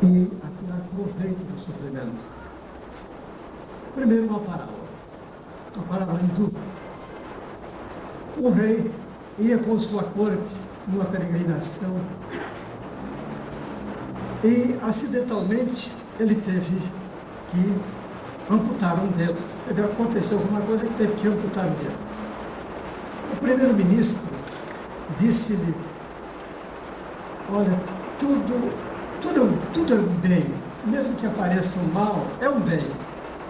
e atirar proveito do sofrimento. Primeiro, uma parábola hindu. O rei ia com sua corte numa peregrinação e, acidentalmente, ele teve que amputar um dedo. Aconteceu alguma coisa que teve que amputar o dedo. O primeiro-ministro disse-lhe: olha, tudo é um bem, mesmo que apareça um mal, é um bem.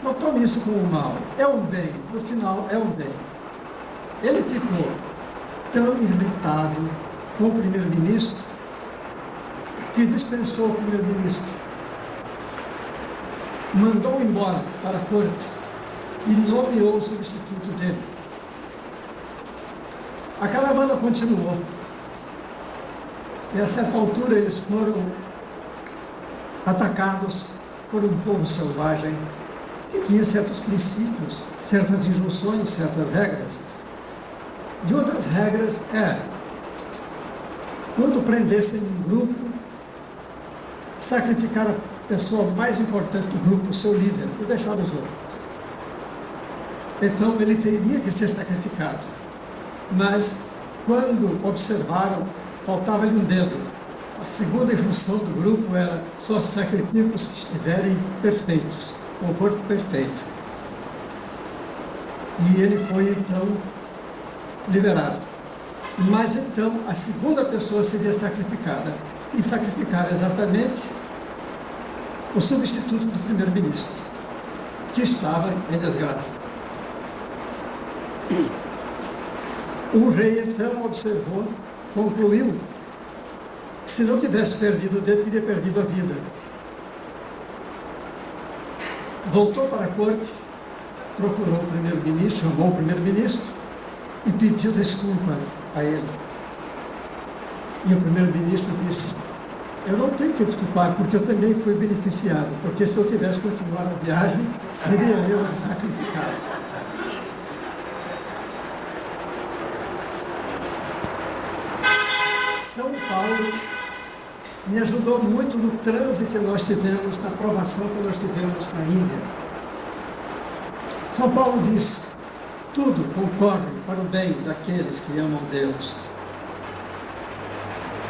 Não tome isso como um mal, é um bem, no final é um bem. Ele ficou tão irritado com o primeiro-ministro que dispensou o primeiro-ministro, mandou embora para a corte e nomeou o substituto dele. A caravana continuou e a certa altura eles foram atacados por um povo selvagem que tinha certos princípios, certas injunções, certas regras. De outras regras quando prendessem um grupo, sacrificar a pessoa mais importante do grupo, o seu líder, e deixar os outros. Então ele teria que ser sacrificado. Mas quando observaram, faltava-lhe um dedo. A segunda instrução do grupo era: só se sacrificam os que estiverem perfeitos, com o corpo perfeito. E ele foi então liberado. Mas então a segunda pessoa seria sacrificada. E sacrificaram exatamente o substituto do primeiro-ministro, que estava em desgraça. O rei então observou, concluiu que se não tivesse perdido o dedo, teria perdido a vida. Voltou para a corte, procurou o primeiro-ministro, chamou o primeiro-ministro e pediu desculpas a ele. E o primeiro-ministro disse: eu não tenho que desculpar, porque eu também fui beneficiado, porque se eu tivesse continuado a viagem, seria eu sacrificado. São Paulo me ajudou muito no transe que nós tivemos, na provação que nós tivemos na Índia. São Paulo diz: tudo concorre para o bem daqueles que amam Deus.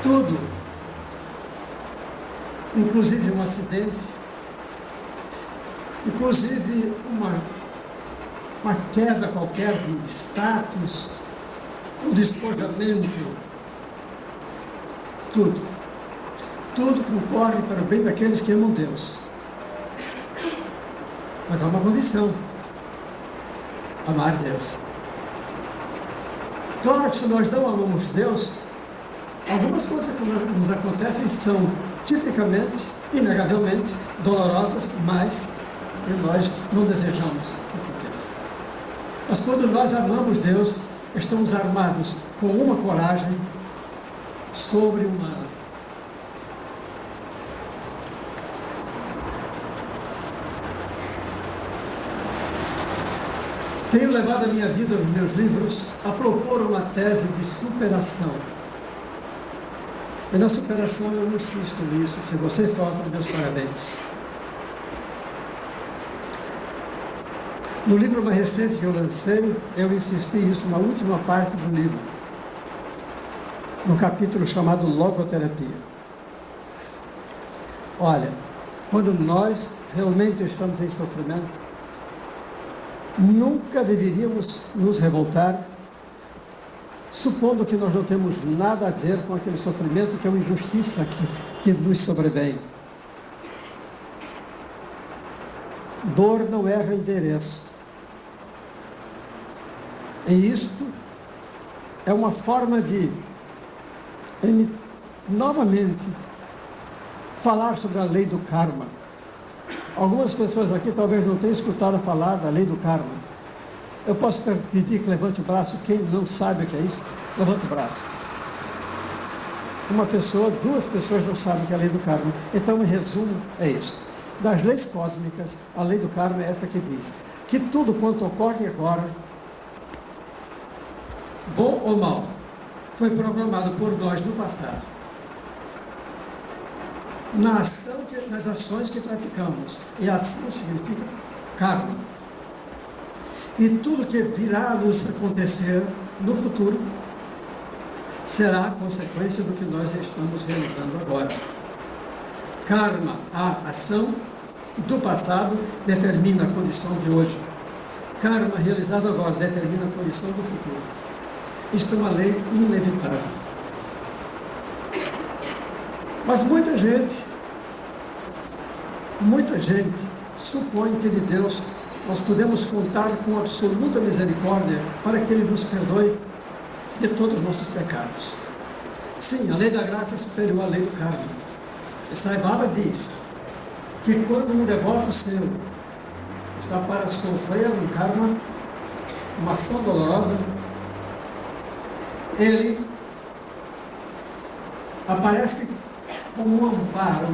Tudo, inclusive um acidente, inclusive uma queda qualquer de status, um despojamento, tudo concorre para o bem daqueles que amam Deus. Mas há uma condição: amar Deus. Claro que se nós não amamos Deus, algumas coisas que nos acontecem são tipicamente, inegavelmente, dolorosas, mas que nós não desejamos que aconteça. Mas quando nós amamos Deus, estamos armados com uma coragem sobre-humana. Tenho levado a minha vida, os meus livros, a propor uma tese de superação. E na superação eu insisto nisso. Se vocês sofrem, meus parabéns. No livro mais recente que eu lancei, eu insisti nisso na última parte do livro, no capítulo chamado Logoterapia. Olha, quando nós realmente estamos em sofrimento, nunca deveríamos nos revoltar, supondo que nós não temos nada a ver com aquele sofrimento que é uma injustiça que nos sobrevém. Dor não erra endereço. E isto é uma forma de, novamente, falar sobre a lei do karma. Algumas pessoas aqui talvez não tenham escutado falar da lei do karma. Eu posso pedir que levante o braço. Quem não sabe o que é isso, levante o braço. Uma pessoa, duas pessoas não sabem o que é a lei do karma. Então, em resumo, é isso. Das leis cósmicas, a lei do karma é esta que diz que tudo quanto ocorre agora, bom ou mal, foi programado por nós no passado. nas ações que praticamos. E ação significa karma. E tudo que virá a nos acontecer no futuro será consequência do que nós estamos realizando agora. Karma, a ação do passado, determina a condição de hoje. Karma realizado agora determina a condição do futuro. Isto é uma lei inevitável. Mas muita gente supõe que de Deus nós podemos contar com absoluta misericórdia para que Ele nos perdoe de todos os nossos pecados. Sim, a lei da graça é superior à lei do karma. E Sai Baba diz que quando um devoto seu está para sofrer um karma, uma ação dolorosa, ele aparece como um amparo,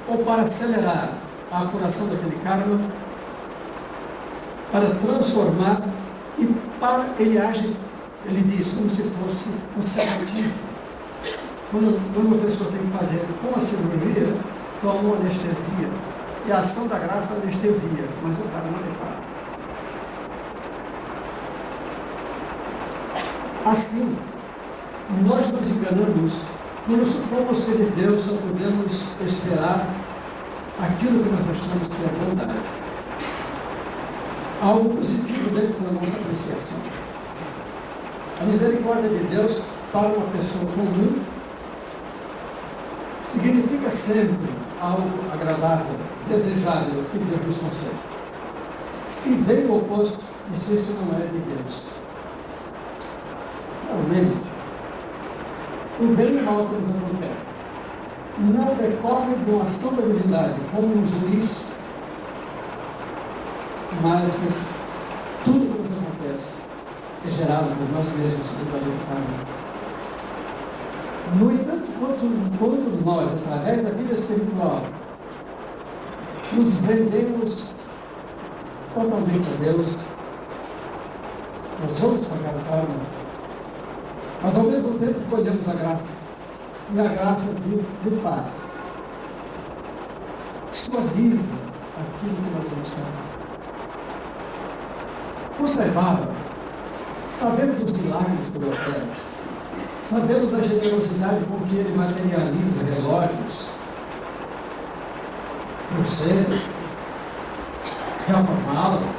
ou para acelerar a apuração daquele karma, para transformar e para ele age, ele diz, como se fosse um sedativo. Quando uma pessoa tem que fazer uma cirurgia, toma uma anestesia. E a ação da graça é anestesia, mas o karma não é para. Assim, nós nos enganamos quando supomos que de Deus só podemos esperar aquilo que nós achamos que é bondade. Algo positivo dentro da nossa apreciação. A misericórdia de Deus para uma pessoa comum significa sempre algo agradável, desejável, que Deus nos concede. Se vem o oposto, isso não é de Deus. Realmente, o bem e o mal que nos acontece não decorre de uma ação da divindade, como um juiz, mas tudo que nos acontece é gerado por nós mesmos e pelo karma. No entanto, quando nós, através da vida espiritual, nos rendemos totalmente a Deus, nós vamos pagar o karma, mas ao mesmo tempo colhemos a graça. E a graça, de fato, suaviza aquilo que nós vamos fazer. O Sai Baba, sabendo dos milagres que ele opera, sabendo da generosidade com que ele materializa relógios, pulseiras, malas,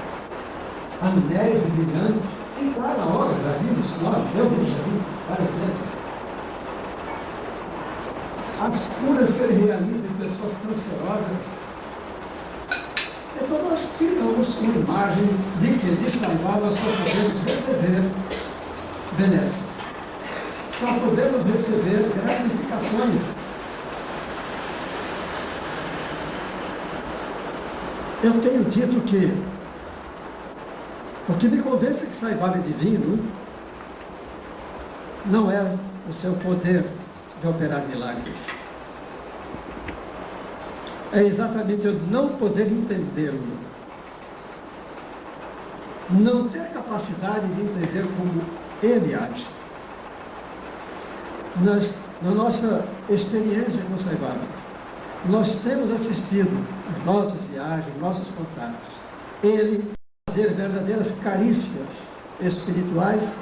anéis brilhantes, entrar na obra, já vimos, eu já vi várias vezes. As curas que ele realiza em pessoas cancerosas. Então nós criamos uma imagem de que de Sai Baba nós só podemos receber benesses. Só podemos receber gratificações. Eu tenho dito que o que me convence que Sai Baba é divino não é o seu poder de operar milagres. É exatamente eu não poder entendê-lo. Não ter capacidade de entender como ele age. Na nossa experiência com Sai Baba, nós temos assistido às nossas viagens, nossos contatos, ele fazer verdadeiras carícias espirituais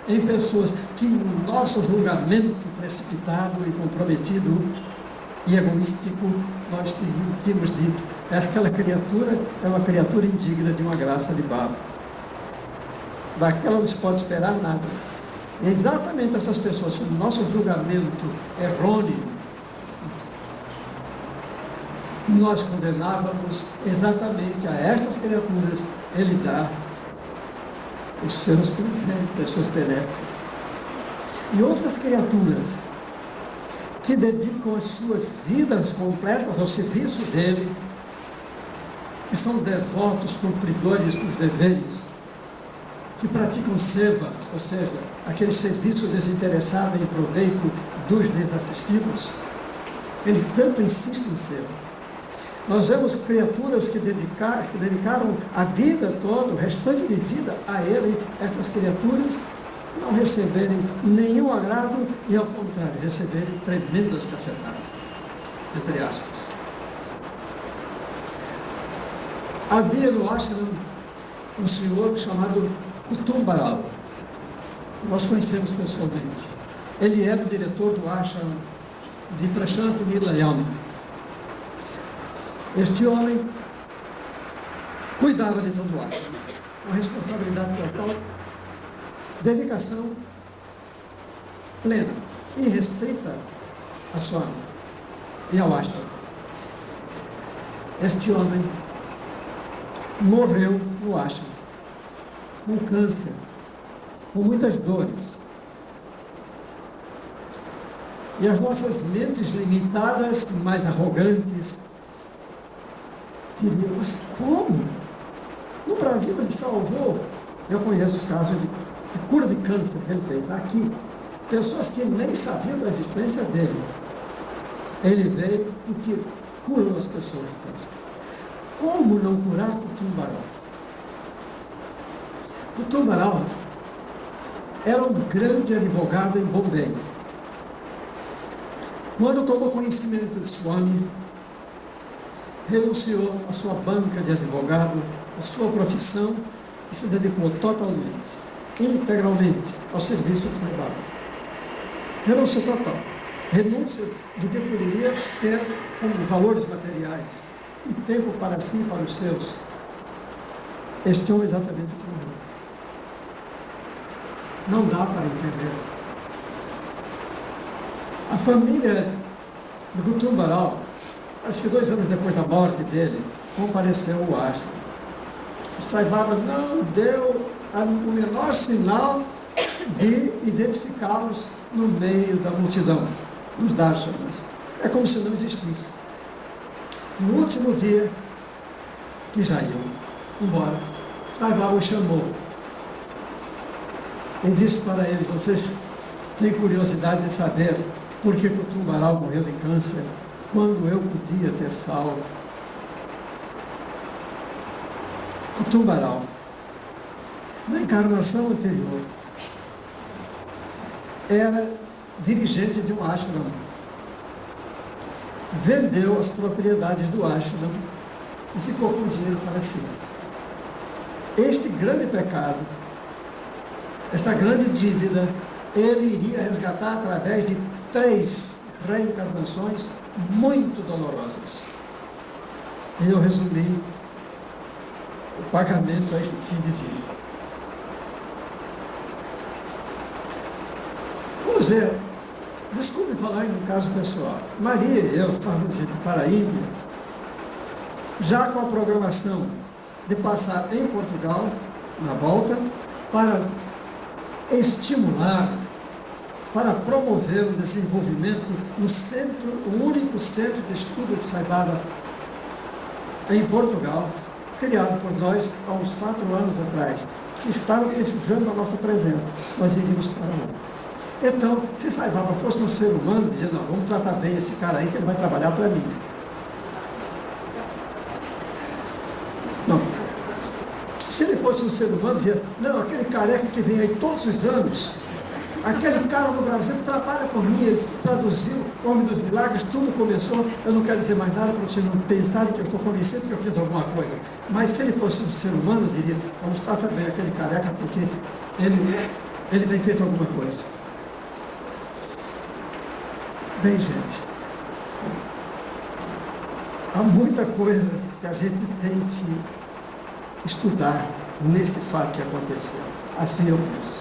em pessoas que no nosso julgamento precipitado e comprometido e egoístico, nós tínhamos dito, aquela criatura é uma criatura indigna de uma graça de Baba. Daquela não se pode esperar nada. E exatamente essas pessoas, que no nosso julgamento errôneo, nós condenávamos exatamente a estas criaturas, ele dá os seus presentes, as suas benesses. E outras criaturas que dedicam as suas vidas completas ao serviço dele, que são devotos, cumpridores dos deveres, que praticam seva, ou seja, aquele serviço desinteressado e proveico dos desassistidos, ele tanto insiste em seva. Nós vemos criaturas que dedicaram a vida toda, o restante de vida a ele, estas criaturas não receberem nenhum agrado e, ao contrário, receberem tremendas cacetadas, entre aspas. Havia no ashram um senhor chamado Kutumbaral. Nós conhecemos pessoalmente. Ele era o diretor do ashram de Prashanti Nilayama. Este homem cuidava de todo o ashram, uma responsabilidade total, dedicação plena e respeita a Swami e ao ashram. Este homem morreu no ashram, com câncer, com muitas dores. E as nossas mentes limitadas, mais arrogantes, diriam, mas como? No Brasil ele salvou. Eu conheço os casos de cura de câncer que ele fez aqui. Pessoas que nem sabiam da existência dele. Ele veio e curou as pessoas de câncer. Como não curar Kutumbaral? Kutumbaral era um grande advogado em Bombay. Quando tomou conhecimento de Swami, renunciou à sua banca de advogado, à sua profissão e se dedicou totalmente, integralmente ao serviço de Sai Baba. Renúncia total. Renúncia do que poderia ter como valores materiais e tempo para si e para os seus. Este homem exatamente como não dá para entender. A família de Kutumbaral, acho que 2 anos depois da morte dele, compareceu ao ashram. O Sai Baba não deu o menor sinal de identificá-los no meio da multidão, nos darshanas. É como se não existisse. No último dia, que já iam embora, Sai Baba o chamou e disse para eles, vocês têm curiosidade de saber por que Kutumbaral morreu de câncer quando eu podia ter salvo? Kutumbaral, na encarnação anterior, era dirigente de um ashram. Vendeu as propriedades do ashram e ficou com o dinheiro para si. Este grande pecado, esta grande dívida, ele iria resgatar através de 3 reencarnações muito dolorosas. E eu resumi o pagamento a este fim de vida. Vamos ver, desculpe falar em um caso pessoal. Maria e eu estávamos indo para a Índia, já com a programação de passar em Portugal, na volta, para estimular, para promover o desenvolvimento no centro, o único centro de estudo de Sai Baba em Portugal, criado por nós há uns 4 anos atrás, que estava precisando da nossa presença. Nós iríamos para lá. Então, se Sai Baba fosse um ser humano, dizendo, não, vamos tratar bem esse cara aí, que ele vai trabalhar para mim. Não. Se ele fosse um ser humano, dizia, não, aquele careca que vem aí todos os anos, aquele cara no Brasil que trabalha por mim, ele traduziu Homem dos Milagres, tudo começou, eu não quero dizer mais nada para vocês não pensarem que eu estou convencido que eu fiz alguma coisa. Mas se ele fosse um ser humano, eu diria, vamos tratar bem aquele careca, porque ele tem feito alguma coisa. Bem, gente, há muita coisa que a gente tem que estudar neste fato que aconteceu. Assim eu penso.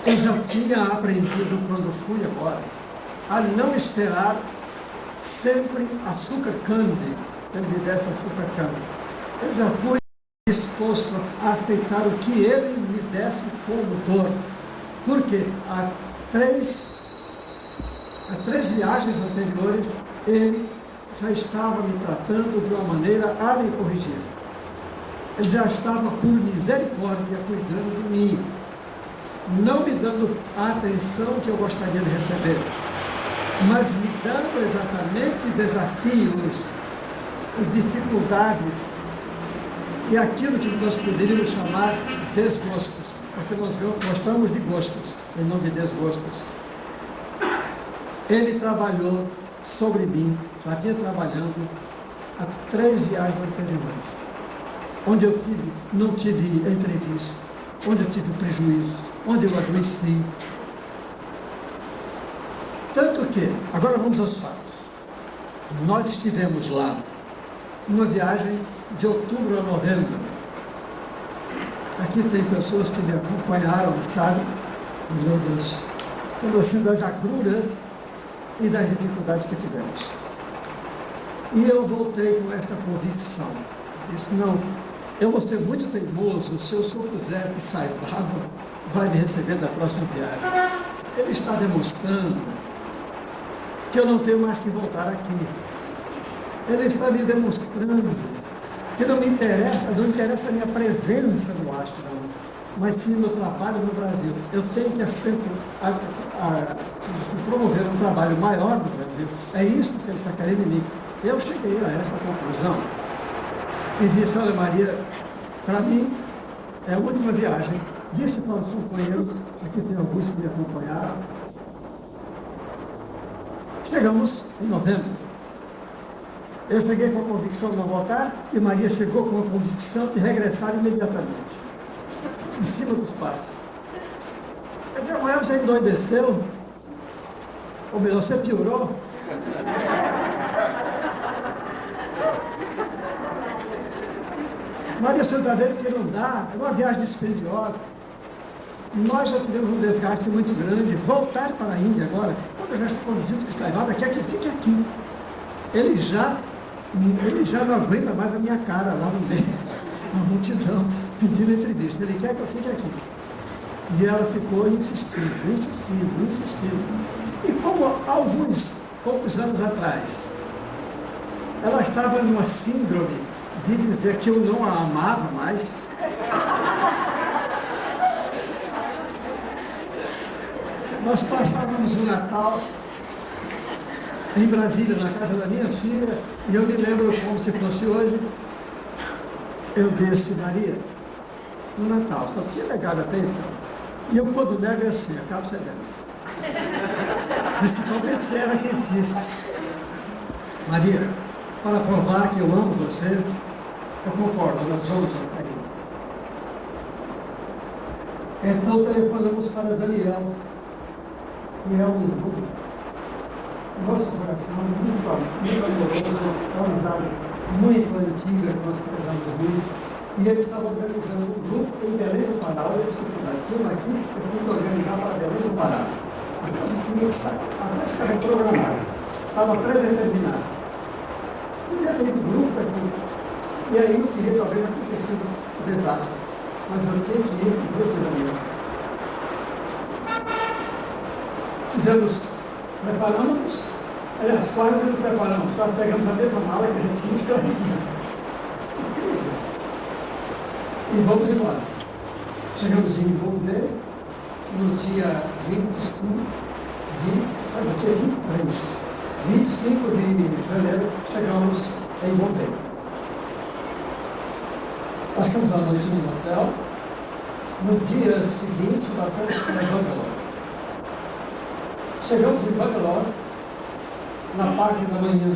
Eu já tinha aprendido, quando fui embora, a não esperar sempre açúcar candy, que ele me desse açúcar candy. Eu já fui disposto a aceitar o que ele me desse como dor. Porque há três viagens anteriores, ele já estava me tratando de uma maneira a me corrigir. Ele já estava, por misericórdia, cuidando de mim, não me dando a atenção que eu gostaria de receber, mas me dando exatamente desafios, dificuldades e aquilo que nós poderíamos chamar de desgostos, porque nós gostamos de gostos e não de desgostos. Ele trabalhou sobre mim, já vinha trabalhando a 3 viagens anteriores, onde eu não tive entrevista, onde eu tive prejuízo, onde eu adoeci. Tanto que, agora vamos aos fatos. Nós estivemos lá, numa viagem de outubro a novembro. Aqui tem pessoas que me acompanharam, sabe, das agruras e das dificuldades que tivemos. E eu voltei com esta convicção. Disse, não, eu vou ser muito teimoso se eu supuser que Saibaba vai me receber da próxima viagem. Ele está demonstrando que eu não tenho mais que voltar aqui. Ele está me demonstrando que não me interessa a minha presença no Ashram, mas sim meu trabalho no Brasil. Eu tenho que promover um trabalho maior no Brasil. É isso que ele está querendo em mim. Eu cheguei a essa conclusão e disse, olha Maria, para mim é a última viagem. Disse para os companheiros, aqui tem alguns que me acompanharam. Chegamos em novembro. Eu cheguei com a convicção de não voltar e Maria chegou com a convicção de regressar imediatamente, em cima dos pais. Quer dizer, amanhã você endoideceu, ou melhor, você piorou. Maria, você está vendo que não dá, é uma viagem dispendiosa. Nós já tivemos um desgaste muito grande. Voltar para a Índia agora, quando eu já estou convencido que Saibaba quer que eu fique aqui. Ele já não aguenta mais a minha cara lá no meio, uma multidão, pedindo entrevista. Ele quer que eu fique aqui. E ela ficou insistindo. E como poucos anos atrás, ela estava numa síndrome de dizer que eu não a amava mais, nós passávamos o Natal em Brasília, na casa da minha filha, e eu me lembro como se fosse hoje, eu disse, Maria, no Natal, só tinha negado até então. E eu, quando nego, é assim, acabo cedendo. Principalmente se ela que insiste. Maria, para provar que eu amo você, eu concordo, nós vamos ao Carinho. Então telefonamos para Daniel, que é nosso coração muito amoroso, uma amizade muito antiga que nós prezamos muito. E ele estava organizando um grupo em Belém do Pará. Olha a dificuldade. Se eu aqui, eu fui organizar para Belém do Pará. A coisa estava programada, estava predeterminada. E Belém do grupo aqui. E aí eu queria talvez acontecer um desastre. Mas eu tinha que ir no grupo da minha. Preparamos, aliás, quase não preparamos. Nós pegamos a mesma mala que a gente tinha esclarecido. Incrível. E vamos embora. Chegamos em Bombay, no dia 25 de janeiro, chegamos em Bombay. Passamos a noite no hotel. No dia seguinte, batemos para Bangalore. Chegamos em Bangalore, na parte da manhã.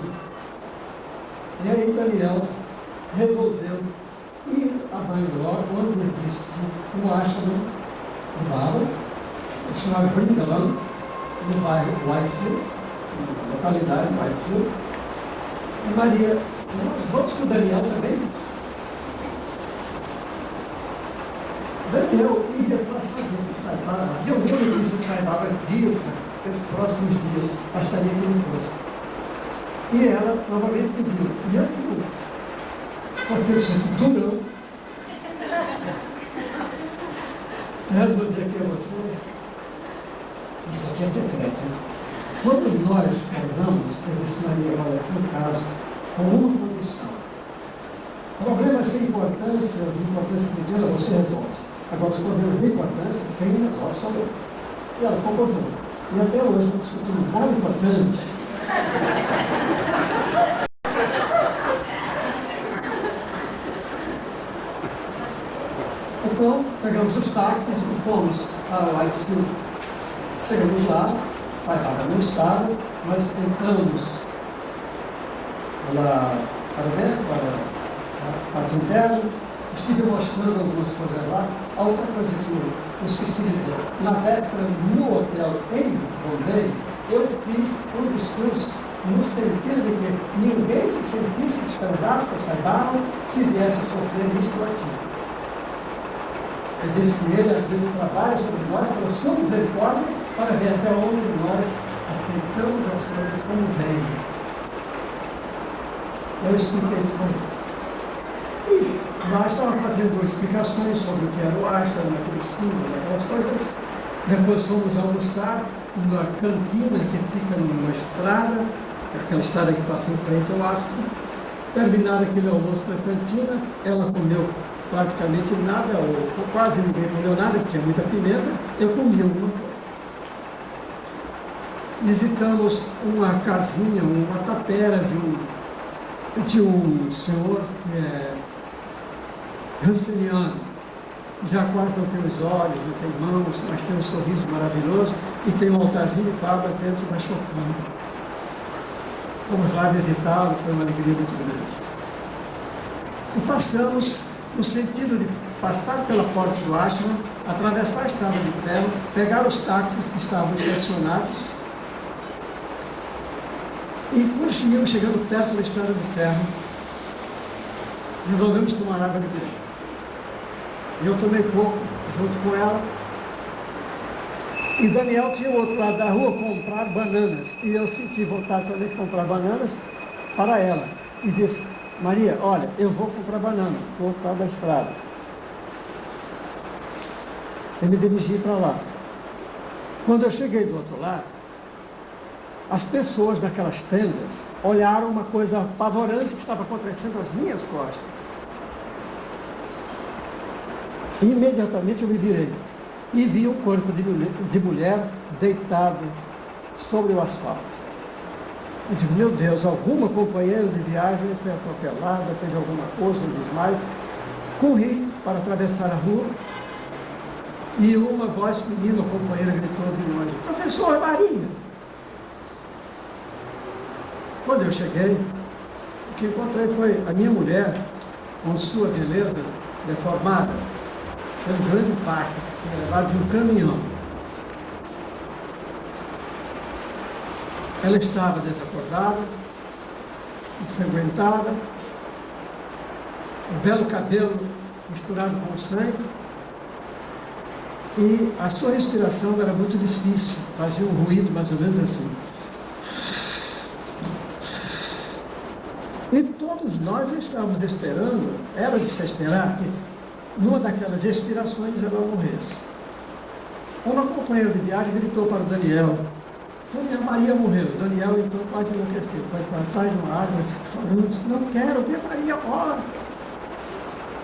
E aí Daniel resolveu ir a Bangalore, onde existe um ashram de Baba, chamado Brindavan, no bairro Whitefield, na localidade Whitefield. E Maria, nós vamos com o Daniel também. Daniel ia para a saída de Saibaba, de alguma notícia de Saibaba viu pelos próximos dias, bastaria que não fosse. E ela novamente pediu, e eu fui. Só que eu disse, durão. Aliás, vou dizer aqui a vocês, isso aqui é secreto. Quando nós casamos, eu disse, Maria, olha, no caso, com uma condição. Problemas sem importância, de importância pequena, você resolve. Agora, os problemas de importância, quem resolve sou eu. E ela concordou. E até hoje nós discutimos algo importante. Então, pegamos os táxis e fomos para Whitefield. Chegamos lá, Saibaba não estava, nós entramos para dentro, para o inverno. Estive mostrando algumas coisas lá. A outra coisa que eu esqueci de dizer, na véspera, no hotel em Bombay, eu fiz um discurso no sentido de que ninguém se sentisse desprezado por Saibaba se viesse a sofrer isso ou aquilo. Eu disse que ele às vezes trabalha sobre nós pela sua misericórdia para ver até onde nós aceitamos as coisas como vem. Eu expliquei isso para eles. E nós estávamos fazendo explicações sobre o que era o Ashram, aqueles símbolos, aquelas coisas. Depois fomos almoçar numa cantina que fica numa estrada, aquela estrada que passa em frente ao Ashram. Terminado aquele almoço na cantina, ela comeu praticamente nada, ou quase ninguém comeu nada, porque tinha muita pimenta, eu comi alguma coisa. Visitamos uma casinha, uma tapera de um senhor que é ranceniano, já quase não tem os olhos, não tem mãos, mas tem um sorriso maravilhoso e tem um altarzinho de palma dentro da chopina. Fomos lá visitá-lo, foi uma alegria muito grande. E passamos no sentido de passar pela porta do ashram, atravessar a estrada de ferro, pegar os táxis que estavam estacionados e quando íamos chegando perto da estrada de ferro, resolvemos tomar água de coco. Eu tomei coco junto com ela. E Daniel tinha o outro lado da rua comprar bananas. E eu senti vontade também de comprar bananas para ela. E disse, Maria, olha, eu vou comprar bananas, vou outro lado da estrada. Eu me dirigi para lá. Quando eu cheguei do outro lado, as pessoas naquelas tendas olharam uma coisa apavorante que estava acontecendo às minhas costas. E imediatamente eu me virei e vi um corpo de mulher deitado sobre o asfalto. Eu digo, meu Deus, alguma companheira de viagem foi atropelada, teve alguma coisa, um desmaio. Corri para atravessar a rua e uma voz feminina, companheira, gritou de longe, Professor Maria! Quando eu cheguei, o que encontrei foi a minha mulher, com sua beleza deformada, foi um grande impacto, tinha levado de um caminhão. Ela estava desacordada, ensanguentada, o belo cabelo misturado com sangue, e a sua respiração era muito difícil, fazia um ruído mais ou menos assim. E todos nós estávamos esperando, ela disse a esperar que numa daquelas expirações ela morresse. Uma companheira de viagem gritou para o Daniel, Maria morreu. Daniel então quase enlouqueceu, foi para trás de uma árvore, falando, não quero ver Maria morrer.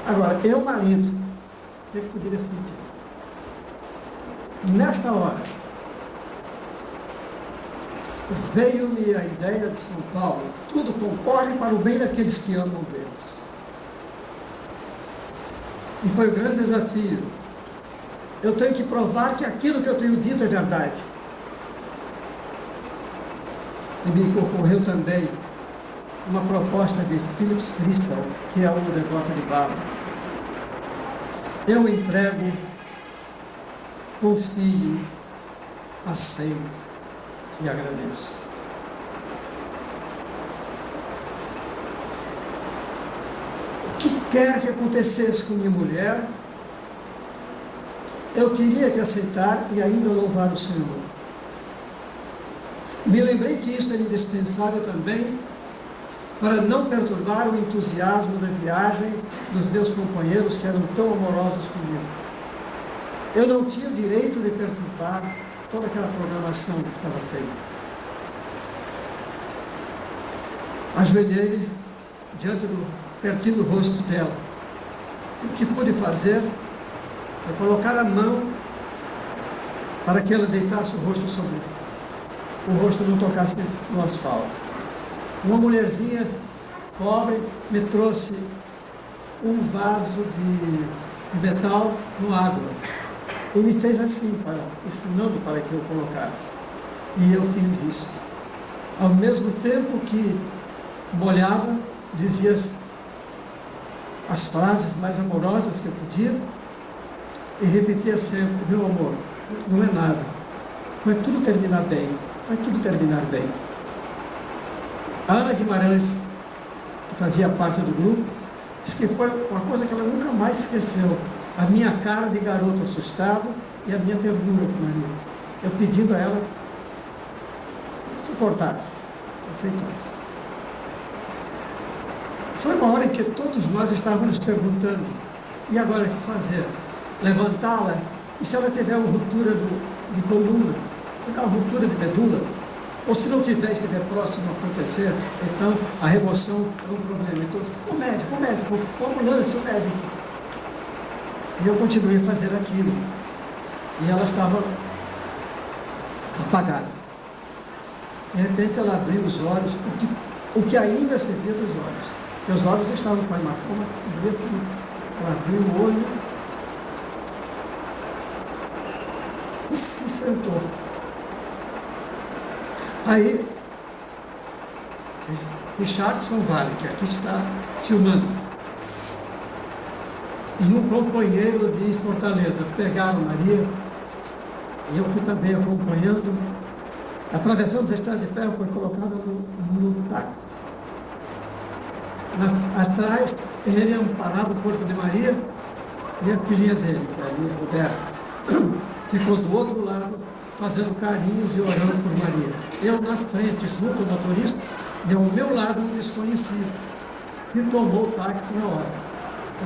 Agora, eu, marido, o que eu poderia sentir? Nesta hora, veio-me a ideia de São Paulo, tudo concorre para o bem daqueles que amam Deus. E foi um grande desafio. Eu tenho que provar que aquilo que eu tenho dito é verdade. E me ocorreu também uma proposta de Phillips Crystal, que é um devoto de Baba. Eu entrego, confio, aceito e agradeço. O que quer que acontecesse com minha mulher, eu teria que aceitar e ainda louvar o Senhor. Me lembrei que isso era indispensável também para não perturbar o entusiasmo da viagem dos meus companheiros que eram tão amorosos comigo. Eu não tinha o direito de perturbar toda aquela programação que estava feita. Ajoelhei pertinho do rosto dela. O que pude fazer foi colocar a mão para que ela deitasse o rosto sobre o rosto não tocasse no asfalto. Uma mulherzinha pobre me trouxe um vaso de metal com água e me fez assim, ensinando para que eu colocasse. E eu fiz isso. Ao mesmo tempo que molhava, dizia as frases mais amorosas que eu podia e repetia sempre: meu amor, não é nada, vai tudo terminar bem, vai tudo terminar bem. A Ana Guimarães, que fazia parte do grupo, disse que foi uma coisa que ela nunca mais esqueceu: a minha cara de garoto assustado e a minha ternura com Maria. Eu pedindo a ela suportasse, aceitasse. Foi uma hora em que todos nós estávamos perguntando: e agora o que fazer? Levantá-la? E se ela tiver uma ruptura de coluna? Se tiver uma ruptura de medula? Ou se não tiver, estiver próximo a acontecer, então a remoção é um problema. Então, o médico, o ambulância, o médico. E eu continuei a fazer aquilo. E ela estava apagada. De repente ela abriu os olhos, o que ainda se via dos olhos. Meus olhos estavam com a hematoma, via tudo. Ela abriu o olho e se sentou. Aí, Richardson Vale, que aqui está filmando, e um companheiro de Fortaleza pegaram Maria, e eu fui também acompanhando. Atravessamos a estrada de ferro, foi colocada no táxi. Atrás, ele amparava o corpo de Maria e a filhinha dele, que é a Roberta, ficou do outro lado, fazendo carinhos e orando por Maria. Eu na frente, junto ao motorista, e ao meu lado um desconhecido, que tomou o táxi na hora,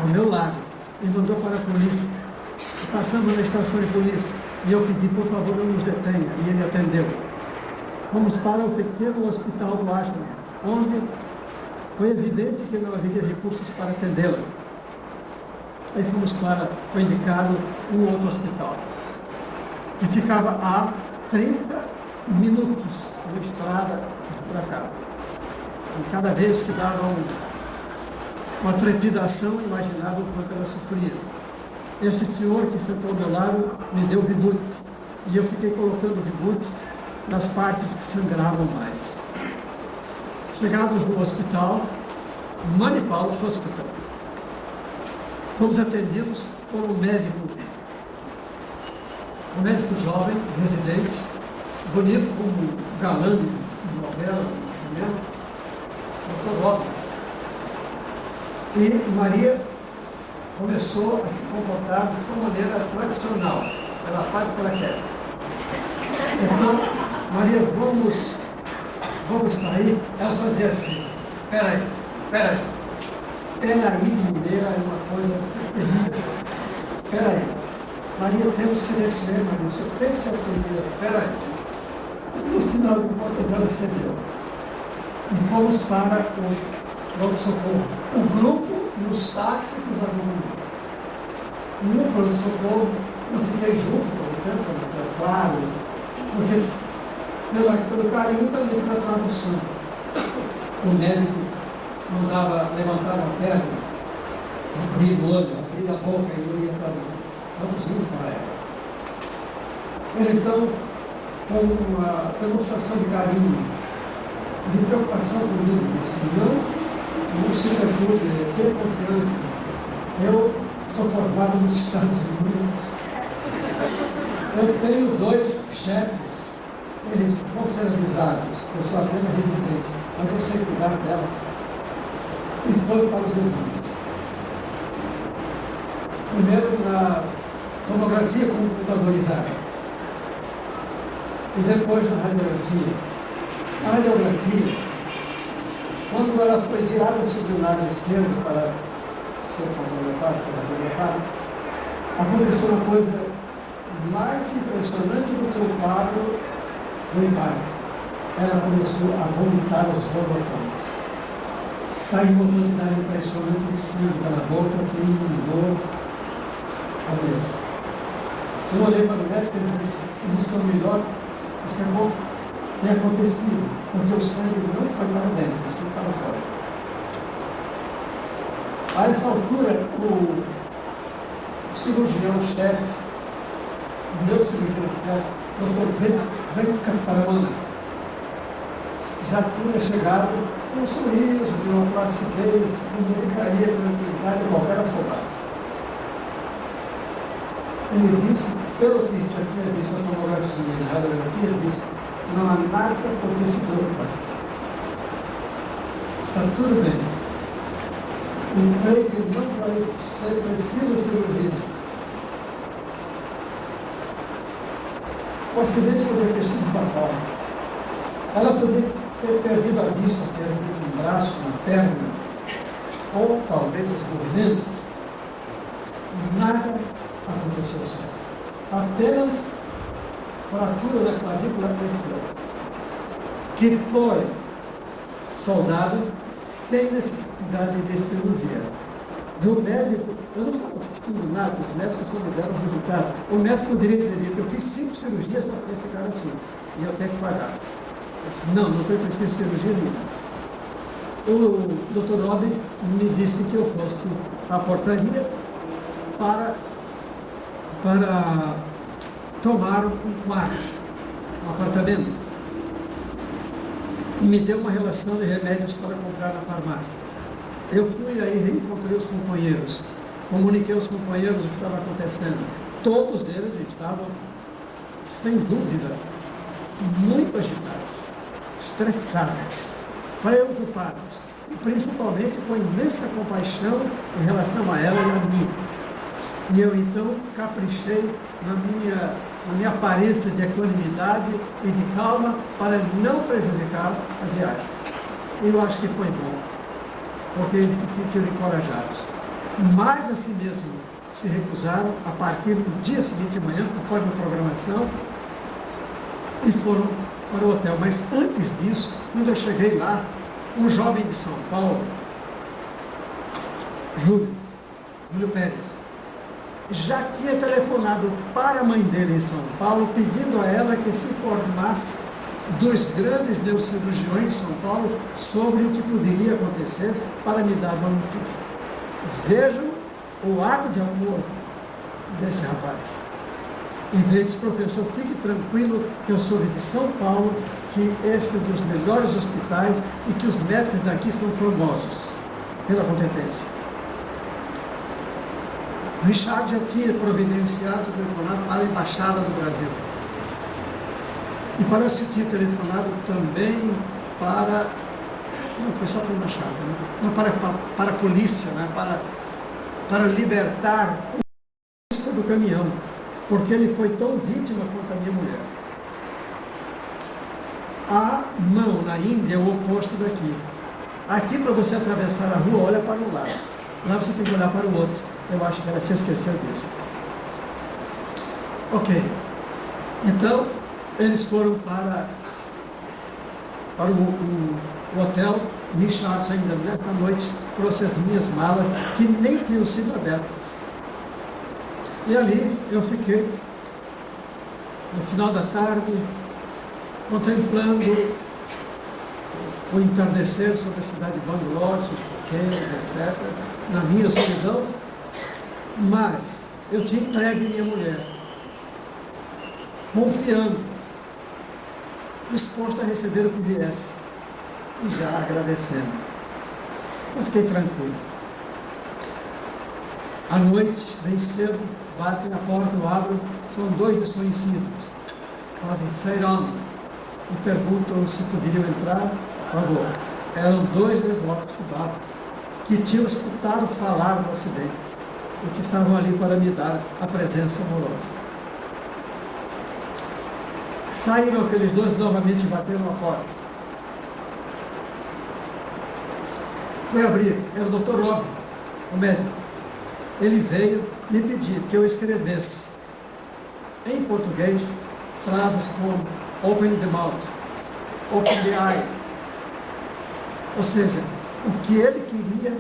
ao meu lado, e mandou para a polícia. Passamos na estação de polícia, e eu pedi: por favor, não nos detenha, e ele atendeu. Fomos para o pequeno hospital do Ashland, onde foi evidente que não havia recursos para atendê-la. Aí fomos para, foi indicado um outro hospital, que ficava a 30 minutos de estrada para cá. E cada vez que dava uma trepidação, imaginava o quanto ela sofria. Esse senhor que sentou ao meu lado me deu vibute, e eu fiquei colocando vibute nas partes que sangravam mais. Chegados no hospital, Manipal Hospital, fomos atendidos por um médico jovem, residente, bonito como galã de novela, de cinema, Dr. Otto. E Maria começou a se comportar de sua maneira tradicional. Ela faz o que ela quer. Então, Maria, vamos sair. Ela só dizia assim: peraí. Peraí, mineira é uma coisa terrível. Peraí. Maria, temos que descer, Maria. Você tem que ser atendida. Peraí. No final de contas, ela cedeu. E fomos para o pronto-socorro. O grupo nos táxis nos acompanhou. No pronto-socorro, eu fiquei junto com o tempo, claro, porque pelo carinho também pela tradução. O médico mandava levantar a perna, abrir o olho, abrir a boca, e eu ia traduzindo para ela. Ele então, com uma demonstração de carinho, de preocupação comigo, disse: não se preocupe, tenha confiança. Eu sou formado nos Estados Unidos. Eu tenho 2 chefes. Eles vão ser avisados, eu sou apenas residente, mas eu sei cuidar dela. E foi para os exames. Primeiro na tomografia computadorizada. E depois na radiografia. A radiografia, quando ela foi virada sobre o lado esquerdo para ser radiografada, aconteceu uma coisa mais impressionante do que o quadro do impacto. Ela começou a vomitar os borbotões. Saiu uma quantidade impressionante de sangue pela boca que inundou a cabeça. Eu olhei para o médico e ele disse: isso é o melhor que tem acontecido, porque o sangue não foi para dentro, o sangue estava fora. A essa altura, o cirurgião-chefe, o meu cirurgião-chefe, Dr. Venkatraman, já tinha chegado Um sorriso, de uma placidez, comunicaria a tranquilidade de qualquer afogado. Ele disse, pelo que já tinha visto a tomografia e a radiografia, disse, não há nada por que se preocupar. Está tudo bem. E creio que não vai ser preciso cirurgia. O acidente poderia ter sido fatal. Ela poderia ter perdido a vista, perdido um braço, uma perna, ou talvez os movimentos. Nada aconteceu certo. Apenas fratura na clavícula esquerda, que foi soldada sem necessidade de cirurgia. O médico, eu não estava assistindo nada, os médicos só me deram o resultado. O médico poderia ter dito, eu fiz 5 cirurgias para poder ficar assim, e eu tenho que pagar. Eu disse, não foi preciso cirurgia nenhuma. O Dr. Robin me disse que eu fosse à portaria para tomar um quarto, um apartamento. E me deu uma relação de remédios para comprar na farmácia. Eu fui aí, reencontrei os companheiros, comuniquei aos companheiros o que estava acontecendo. Todos eles estavam, sem dúvida, muito agitados, estressados, preocupados, e principalmente com imensa compaixão em relação a ela e a mim. E eu então caprichei na minha aparência de equanimidade e de calma para não prejudicar a viagem. E eu acho que foi bom, porque eles se sentiram encorajados. Mas assim mesmo se recusaram a partir do dia seguinte de manhã, conforme a programação, e foram para o hotel. Mas antes disso, quando eu cheguei lá, um jovem de São Paulo, Júlio Pérez, já tinha telefonado para a mãe dele em São Paulo, pedindo a ela que se informasse dos grandes neurocirurgiões de São Paulo sobre o que poderia acontecer para me dar uma notícia. Vejam o ato de amor desse rapaz. Em vez de professor, fique tranquilo que eu soube de São Paulo, que este é um dos melhores hospitais e que os médicos daqui são famosos pela competência. Richard já tinha providenciado o telefonado para a Embaixada do Brasil. E parece que tinha telefonado também para... Não, foi só para a Embaixada, né? Não, para a polícia, né? para libertar o motorista do caminhão, porque ele foi tão vítima quanto a minha mulher. A mão na Índia é o oposto daqui. Aqui, para você atravessar a rua, olha para um lado. Lá você tem que olhar para o outro. Eu acho que ela se esqueceu disso. Ok. Então, eles foram para o hotel. Richard ainda nessa noite trouxe as minhas malas, que nem tinham sido abertas. E ali eu fiquei, no final da tarde, contemplando o entardecer sobre a cidade de Bangalore, etc., na minha solidão. Mas eu tinha entregue minha mulher, confiando, disposto a receber o que viesse, e já agradecendo. Eu fiquei tranquilo. À noite, bem cedo, batem na porta, eu abro, são 2 desconhecidos. Podem sair on. E perguntam se poderiam entrar. Por favor. Eram 2 devotos do Baba, que tinham escutado falar do acidente e que estavam ali para me dar a presença amorosa. Saíram aqueles 2 novamente, bateram a porta. Fui abrir, era o Dr. Robin, o médico. Ele veio me pedir que eu escrevesse em português frases como open the mouth, open the eyes. Ou seja, o que ele queria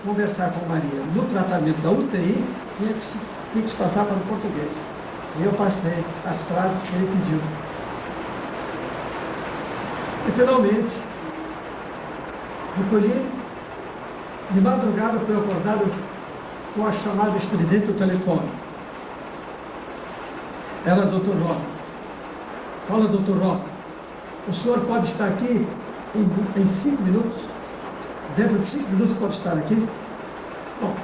conversar com Maria no tratamento da UTI tinha que se passar para o português. E eu passei as frases que ele pediu. E finalmente, recolhi. De madrugada fui acordado com a chamada estridente do telefone. Era o Dr. Robin. Fala, Dr. Robin. O senhor pode estar aqui em 5 minutos, dentro de 5 minutos pode estar aqui. Bom,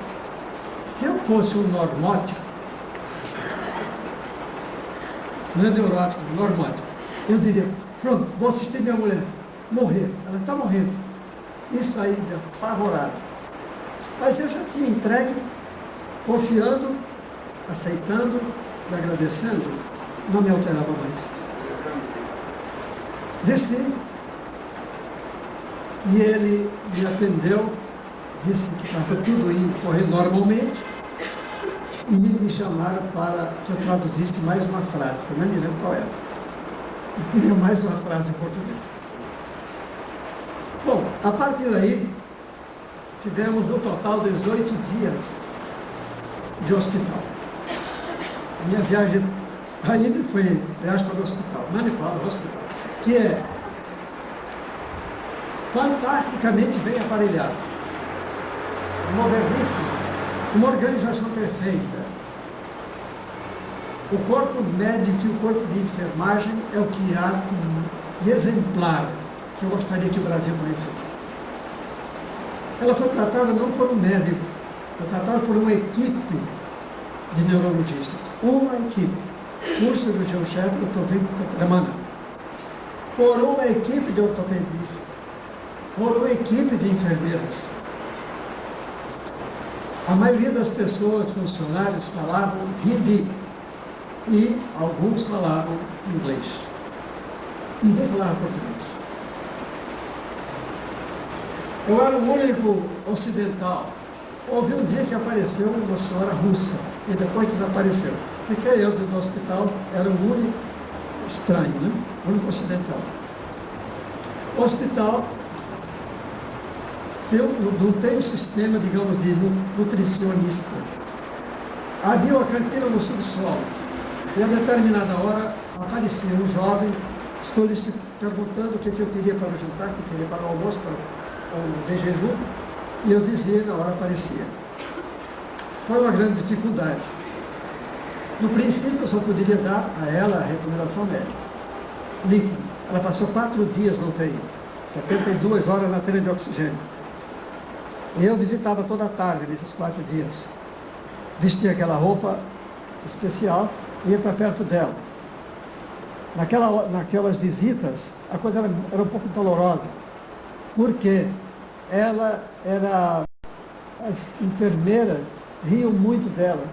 se eu fosse um normótico, não é neurótico, normótico, eu diria, pronto, vou assistir minha mulher morrer, ela está morrendo, e sair apavorado. Mas eu já tinha entregue, confiando, aceitando e agradecendo, não me alterava mais. Desci, e ele me atendeu, disse que estava tudo indo correr normalmente, e me chamaram para que eu traduzisse mais uma frase, que eu não me lembro qual era. Eu queria mais uma frase em português. Bom, a partir daí, tivemos no total 18 dias de hospital. A minha viagem ainda foi viagem para o hospital, manipulado hospital, que é fantasticamente bem aparelhado, moderníssimo, uma organização perfeita. O corpo médico e o corpo de enfermagem é o que há de exemplar, que eu gostaria que o Brasil conhecesse. Ela foi tratada não por um médico, foi tratada por uma equipe de neurologistas. Uma equipe, um cirurgião-chefe, o Dr. Victor Tremana, por uma equipe de ortopedistas, por uma equipe de enfermeiras. A maioria das pessoas, funcionários, falavam hindi e alguns falavam inglês. Ninguém falava português. Eu era o único ocidental. Houve um dia que apareceu uma senhora russa e depois desapareceu. Fiquei eu no hospital, era o único estranho, né? O único ocidental. O hospital não tem um sistema, digamos, de nutricionistas. Havia uma cantina no subsolo. E a determinada hora aparecia um jovem perguntando o que eu queria para o jantar, o que eu queria para o almoço, para o de jejum, e eu dizia, na hora aparecia. Foi uma grande dificuldade. No princípio, eu só poderia dar a ela a recomendação médica. Líquido. Ela passou 4 dias no UTI, 72 horas na tela de oxigênio. E eu visitava toda a tarde, nesses 4 dias. Vestia aquela roupa especial e ia para perto dela. Naquelas visitas, a coisa era um pouco dolorosa, porque as enfermeiras riam muito dela,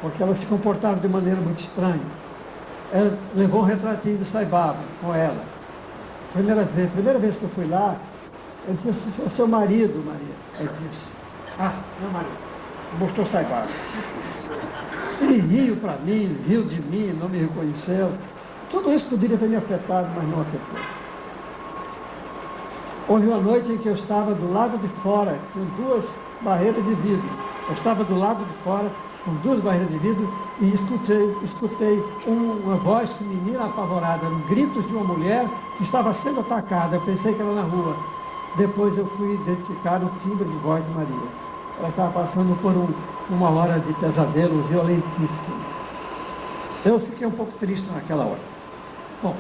porque ela se comportava de maneira muito estranha. Ela levou um retratinho de Sai Baba com ela. Primeira vez que eu fui lá, eu disse, é seu marido, Maria. Eu disse, meu marido. Mostrou Sai Baba. Ele riu para mim, riu de mim, não me reconheceu. Tudo isso poderia ter me afetado, mas não afetou. Houve uma noite em que eu estava do lado de fora, com 2 barreiras de vidro. Eu estava do lado de fora, com 2 barreiras de vidro, e escutei uma voz feminina apavorada, gritos de uma mulher que estava sendo atacada. Eu pensei que era na rua. Depois eu fui identificar o timbre de voz de Maria. Ela estava passando por uma hora de pesadelo violentíssimo. Eu fiquei um pouco triste naquela hora. Bom,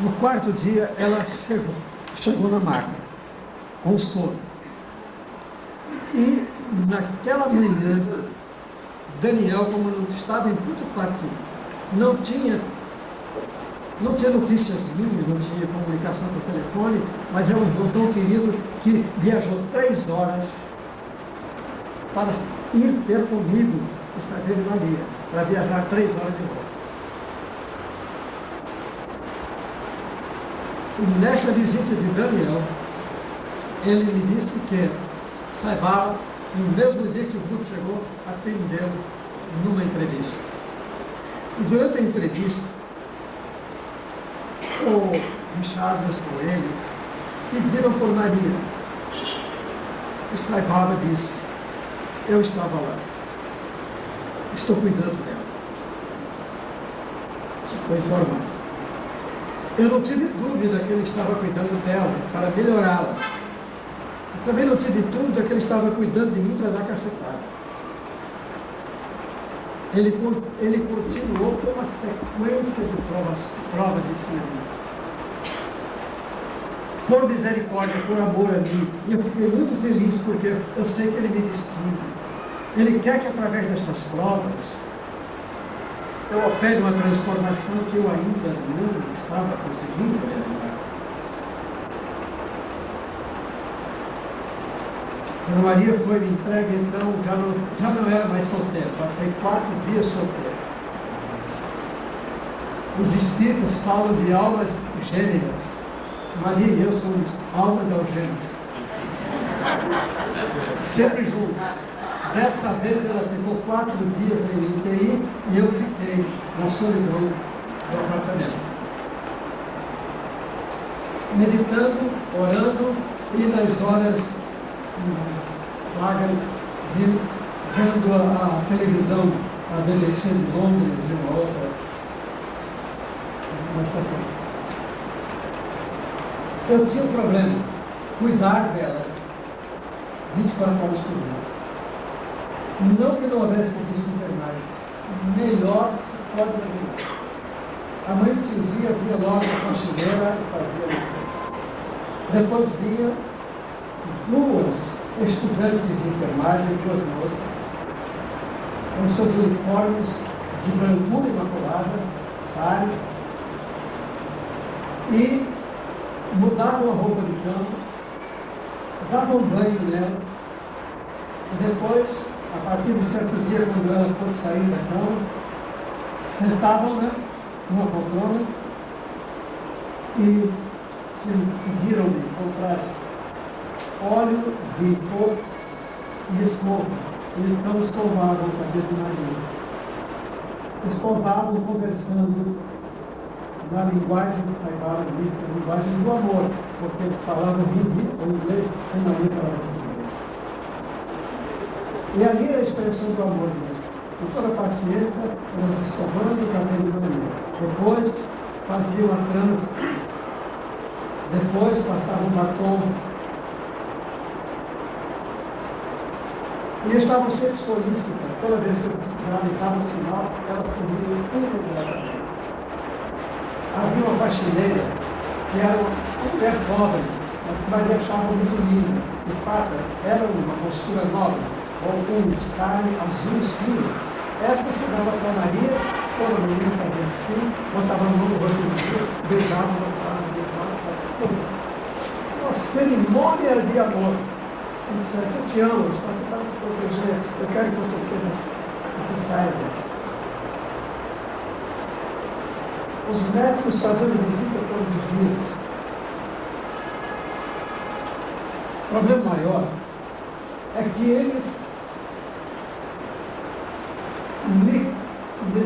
no 4º dia ela chegou na maca, com sono. E naquela manhã, Daniel, como não estava em muita parte, não tinha notícias minhas, não tinha comunicação por telefone, mas é um irmão tão querido que viajou 3 horas para ir ter comigo e saber de Maria, para viajar 3 horas de volta. E nesta visita de Daniel, ele me disse que Sai Baba, no mesmo dia que o grupo chegou, atendeu numa entrevista. E durante a entrevista, o Richard e ele pediram por Maria. E Sai Baba disse, eu estava lá, estou cuidando dela. Isso foi informado. Eu não tive dúvida que ele estava cuidando dela para melhorá-la. Também não tive dúvida que ele estava cuidando de mim para dar cacetada. Ele continuou com uma sequência de provas de si. por misericórdia, por amor a mim. E eu fiquei muito feliz porque eu sei que Ele me distingue. Ele quer que através destas provas eu opere uma transformação que eu ainda não estava conseguindo realizar. Ana Maria foi me entregue, então já não era mais solteiro. Passei 4 dias solteiro. Os espíritos falam de almas gêmeas. Maria e eu somos almas algemas. Sempre juntos. Dessa vez ela ficou 4 dias em UTI e eu fiquei na solidão do apartamento. Meditando, orando e nas horas vagas, vendo a televisão, a BBC de Londres de uma estação. Eu tinha um problema, cuidar dela 24 horas por dia. Não que não houvesse serviço de enfermagem, melhor se pode imaginar. A mãe de Silvia via logo a faxineira e fazia a coisa. Depois via 2 estudantes de enfermagem, 2 moças, com seus uniformes de brancura imaculada, sari, e mudavam a roupa de cama, davam banho nela, e depois, a partir de certo dia, quando ela pôde sair da cama, sentavam-na numa poltrona e pediram-me que comprasse óleo de coco e escova. E então escovavam o cabelo de Maria. Escovavam conversando na linguagem do Saibara, na linguagem do amor, porque eles falavam hindi ou inglês, e Maria falava português. E ali a expressão do amor mesmo. Com toda a paciência, elas escovando o cabelo de Maria. Depois faziam a trança. Depois passavam batom. E eu estava sempre solícita. Toda vez que eu precisava, me dava um sinal, ela corria imediatamente. Havia uma faxineira que era uma mulher pobre, mas que Maria achava muito linda. De fato, era uma postura nobre, ou um carne azul escuro. Esta chegava para Maria, toda menina fazia assim, botava a mão no rosto de Maria, beijava, beijava. Uma cerimônia de amor. Ele disse, eu te amo, eu estou aqui para te proteger, eu quero que você saiba. Os médicos fazendo visita todos os dias. O problema maior é que eles me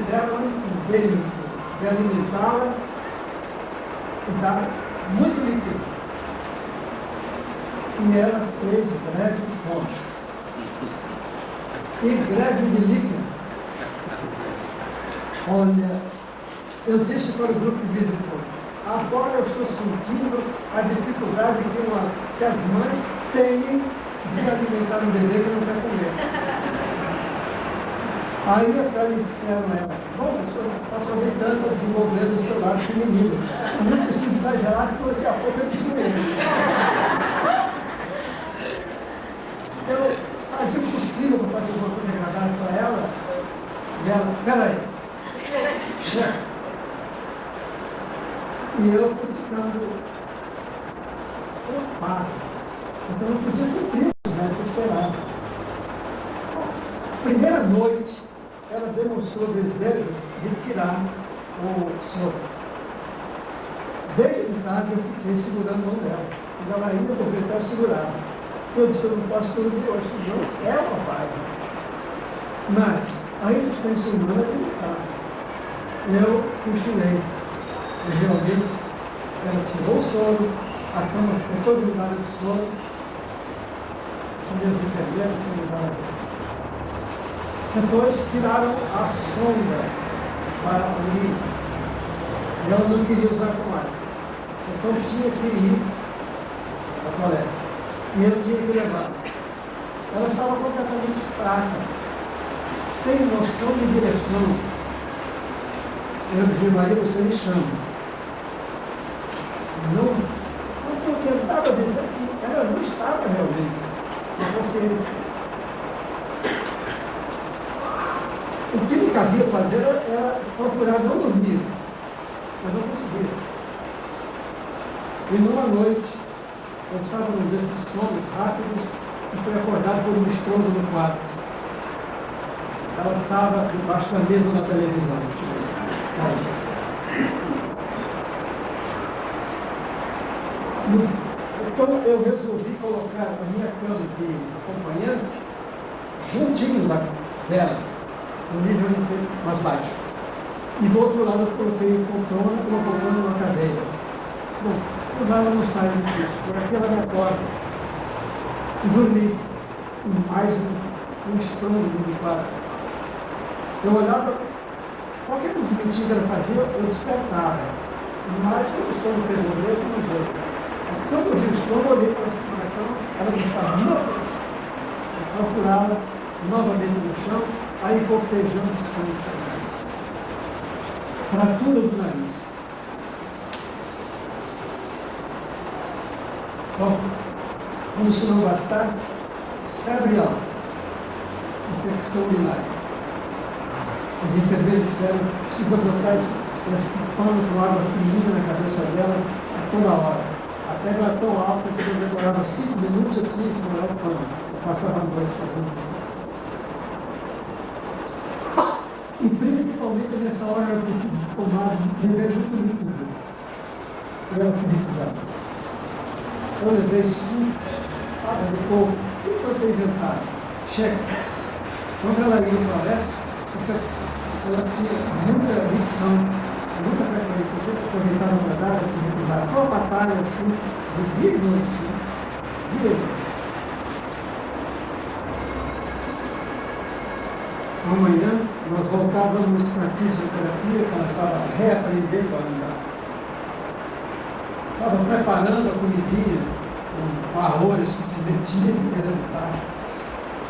deram um benefício de alimentá-la e dar muito líquido. E ela fez greve de fome. E greve de líquido. Olha, eu disse para o grupo de visita, agora eu estou sentindo a dificuldade que as mães têm de alimentar um bebê que não quer comer. Aí até me disseram a ela, bom, o senhor está aproveitando para desenvolver o seu lado feminino. Eu não preciso exagerar, senão daqui a pouco eu descobri. Eu fazia o possível para fazer uma coisa agradável para ela, e ela, peraí, chega. E eu fui ficando preocupado, porque eu não podia cumprir os médicos esperavam. Primeira noite, ela demonstrou o desejo de tirar o soro. Desde tarde eu fiquei segurando a mão dela, e ela ainda por tentar segurar. Eu disse, eu não posso tudo de hoje, senão é o papai. Mas a existência humana é limitada. Eu cochilei. E realmente, ela tirou o sono, a cama ficou toda ligada de sono, as minhas enfermeiras tinham ligado. Depois tiraram a sonda para unir. E ela não queria usar com ar. Então tinha que ir ao toalete. E eu tinha que levar. Ela estava completamente fraca, sem noção de direção. Eu dizia, Maria, você me chama. Não, mas não tinha sabia fazer era procurar não dormir, mas não conseguia. E numa noite, eu estava num desses sonos rápidos e fui acordado por um estrondo no quarto. Ela estava debaixo da mesa da televisão. Então eu resolvi colocar a minha cama de acompanhante juntinho dela, no nível mais baixo. E do outro lado eu coloquei uma poltrona numa cadeira. Bom, por lá ela não sai disso, por aqui ela me acorda. E dormi mais um estrondo no quarto. Eu olhava, qualquer movimentinho que ela fazia, eu despertava. Mas quando o sono pegou mesmo, não veio. Quando eu vi o estrondo, eu olhei para cima da cama, ela não estava novamente. Eu procurava novamente no chão, aí cortejando o sangue. Fratura do nariz. Bom, como se não bastasse, febre alta, infecção urinária. As enfermeiras disseram, precisa botar esse pano com água fria na cabeça dela a toda hora. A febre era tão alta que eu demorava 5 minutos, eu tinha que molhar o pano. Eu passava a noite fazendo isso. E principalmente nessa hora eu decidi beber muito líquido. E ela se recusava. Eu levei sucos, água de coco, tudo que eu tenho inventado. Cheque. Quando ela ia no palestra, ela tinha muita dicção, muita frequência. Eu sempre aproveitava para dar, se recusar. Foi uma batalha assim, de dia e noite. Dia e noite. Amanhã, nós voltávamos para a fisioterapia, que ela estava reaprendendo a andar. Estava preparando a comidinha, com arroz, com pimentinha,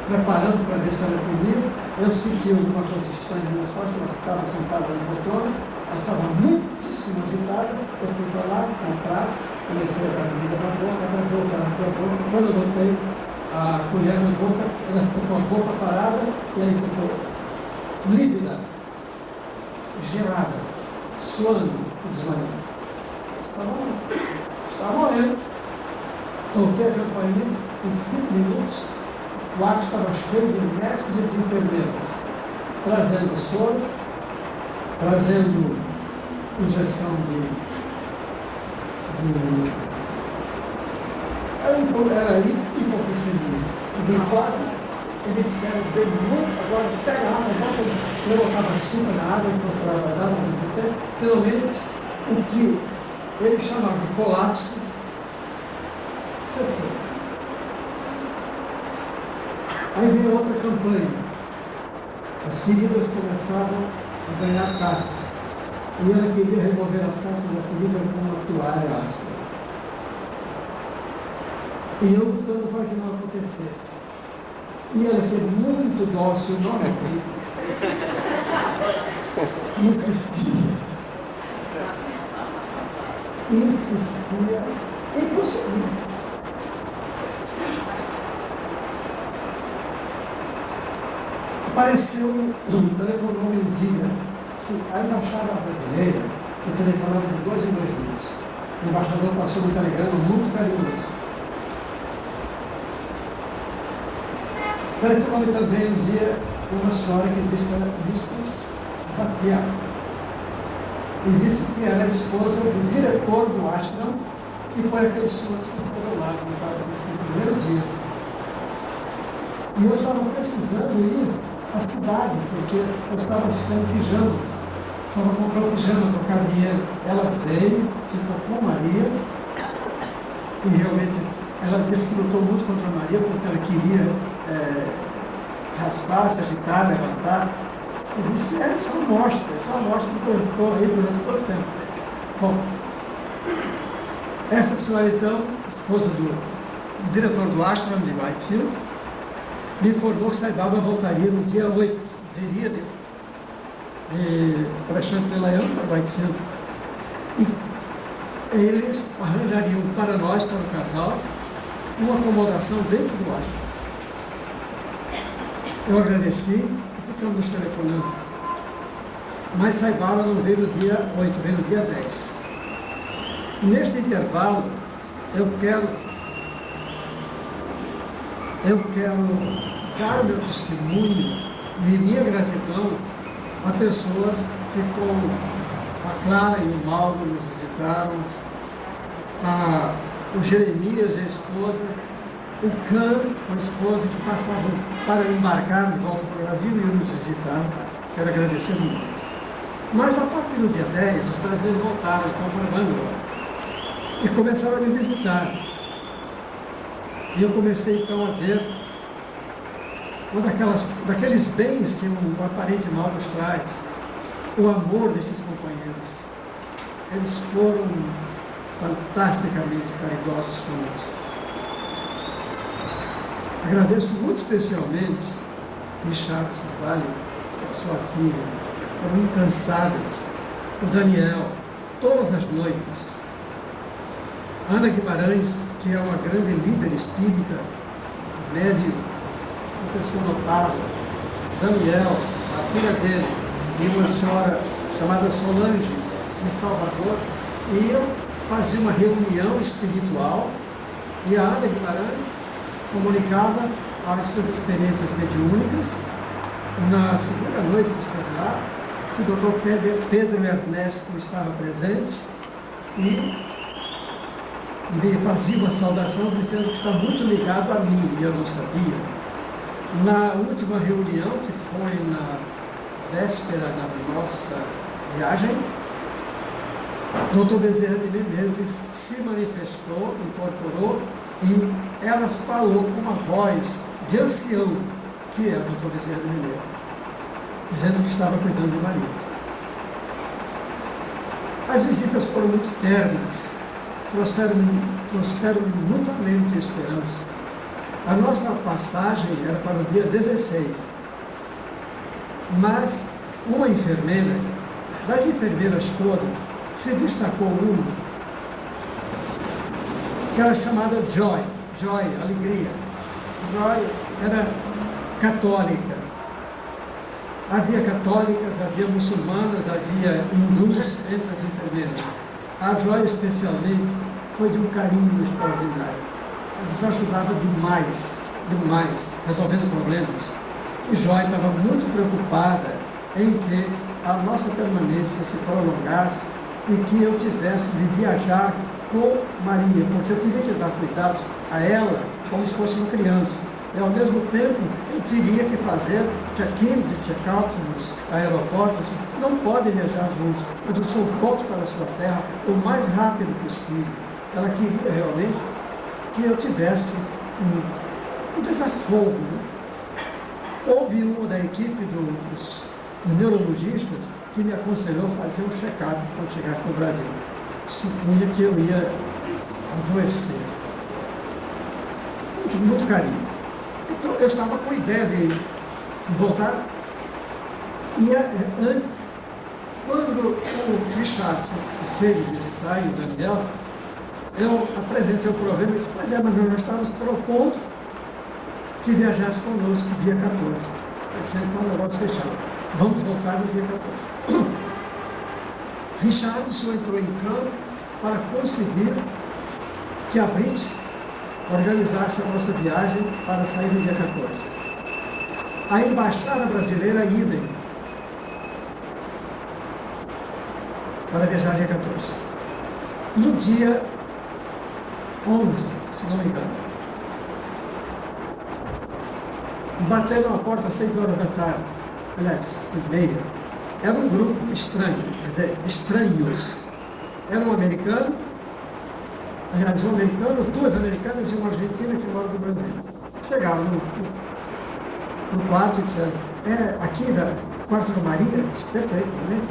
preparando para ver se ela comia. Eu senti alguma coisa estranha nas costas, ela estava sentada na poltrona, ela estava muitíssimo agitada. Eu fui para lá, comprar, comecei a dar comida na boca. Quando eu botei a colher na boca, ela ficou com a boca parada e aí ficou lívida, gelada, suando e desmaiando. Estava morrendo. Toquei a campainha, em 5 minutos, o quarto estava cheio de médicos e de enfermeiras, trazendo soro, trazendo injeção era hipoglicemia, glicose, eles disseram, bebe muito, agora pega a água, eu botava açúcar na água e procurava dar ao mesmo tempo, pelo menos o que eles chamavam de colapso, cessou. Aí veio outra campanha. As feridas começavam a ganhar casca. E ela queria remover as cascas da ferida com uma toalha ácida. E eu lutando para que não acontecesse. E ela, que é muito dócil, não é insistia e conseguia. Apareceu telefonou um dia, a embaixada brasileira, que telefonava de 2 em 2 dias. O embaixador passou um telegrama muito carinhoso. Telefonou também um dia uma senhora que disse que era Viscos Batia. E disse que era a esposa do diretor do Ashram, que foi aquele senhor que se foi lá no primeiro dia. E eu estava precisando ir à cidade, porque eu estava sem pijama. Estava comprando pijama, trocar dinheiro. Ela veio, ficou com Maria, e realmente ela disse que lutou muito contra a Maria, porque ela queria raspar, se agitar, levantar. Eu disse, essa é uma amostra do que eu estou aí durante todo o tempo. Bom, essa senhora então, esposa do diretor do Ashram de Whitefield, me informou que Sai Baba voltaria no dia 8, viria de Prashant Nilayam para Whitefield. E eles arranjariam para nós, para o casal, uma acomodação dentro do Ashram. Eu agradeci e ficamos telefonando. mas Saibala não veio no dia 8, veio no dia 10. Neste intervalo, eu quero dar meu testemunho de minha gratidão a pessoas que, como a Clara e o Mauro, nos visitaram, o Jeremias e a esposa, o Can, a esposa, que passavam para embarcar de volta para o Brasil e iam nos visitar. Quero agradecer muito. Mas a partir do dia 10, os brasileiros voltaram então para Bangalore e começaram a me visitar. E eu comecei então a ver daqueles bens que um aparente mal nos traz, o amor desses companheiros. Eles foram fantasticamente caridosos conosco. Agradeço muito especialmente Richard Vale, a sua filha, foram incansáveis, o Daniel, todas as noites. Ana Guimarães, que é uma grande líder espírita, médium, uma pessoa notável. Daniel, a filha dele, e uma senhora chamada Solange, de Salvador, iam fazer uma reunião espiritual e a Ana Guimarães comunicava as suas experiências mediúnicas. Na segunda noite que esteve lá, o doutor Pedro Ernesto estava presente e me fazia uma saudação dizendo que está muito ligado a mim, e eu não sabia. Na última reunião, que foi na véspera da nossa viagem, Dr. Bezerra de Menezes se manifestou, incorporou, e ela falou com uma voz de ancião, que é o Dr. Bezerra de Menezes, dizendo que estava cuidando de Maria. As visitas foram muito ternas, trouxeram muito alento de esperança. A nossa passagem era para o dia 16, mas uma enfermeira, das enfermeiras todas, se destacou uma, que era chamada Joy, alegria. Joy era católica. Havia católicas, havia muçulmanas, havia hindus entre as enfermeiras. A Joy, especialmente, foi de um carinho extraordinário. Nos ajudava demais, resolvendo problemas. E Joy estava muito preocupada em que a nossa permanência se prolongasse e que eu tivesse de viajar com Maria, porque eu teria que dar cuidado a ela como se fosse uma criança. E, ao mesmo tempo, eu teria que fazer check-ins e check-outs nos aeroportos. Não podem viajar juntos, mas eu sou volte para a sua terra o mais rápido possível. Ela queria realmente que eu tivesse um desafogo. Né? Houve uma da equipe dos neurologistas que me aconselhou fazer um check-up quando chegasse no Brasil. Supunha que eu ia adoecer. Muito carinho. Então, eu estava com a ideia de voltar. E antes, quando o Richard veio visitar e o Daniel, eu apresentei o problema e disse, pois é, mas nós estávamos propondo que viajasse conosco dia 14. Eu disse, então o negócio fechado. Vamos voltar no dia 14. Richardson entrou em campo para conseguir que a British organizasse a nossa viagem para sair no dia 14. A embaixada brasileira, idem, para viajar dia 14. No dia 11, se não me engano, bateram na porta às 6 horas da tarde, aliás, meia. Era um grupo estranho, quer dizer, estranhos. Era um americano, aliás, um americano, duas americanas e uma argentina que mora no Brasil. Chegaram no quarto e disseram, aqui da quarto da Maria? Disse, perfeito, né?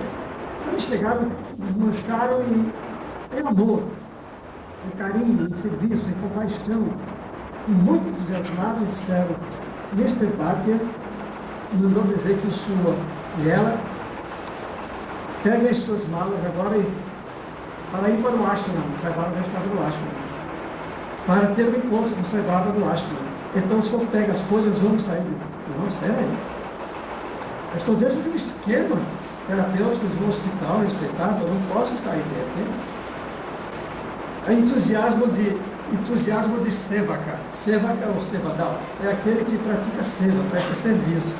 Eles chegaram, se desmancharam em amor, em carinho, em serviço, em compaixão. E muito entusiasmados disseram, Mr. Bhatia mandou dizer que o senhor e ela peguem as suas malas agora para ir para o ashram. Sai Baba já estava no ashram. Para ter um encontro com Sai Baba no ashram. Então o senhor pega as coisas, vamos sair. Vamos, espera aí. Eu estou dentro de um esquema terapêutico de um hospital respeitado, eu não posso estar aí de repente. É entusiasmo de Sevaka. Sevaka ou Sevadal é aquele que pratica seva, presta serviço.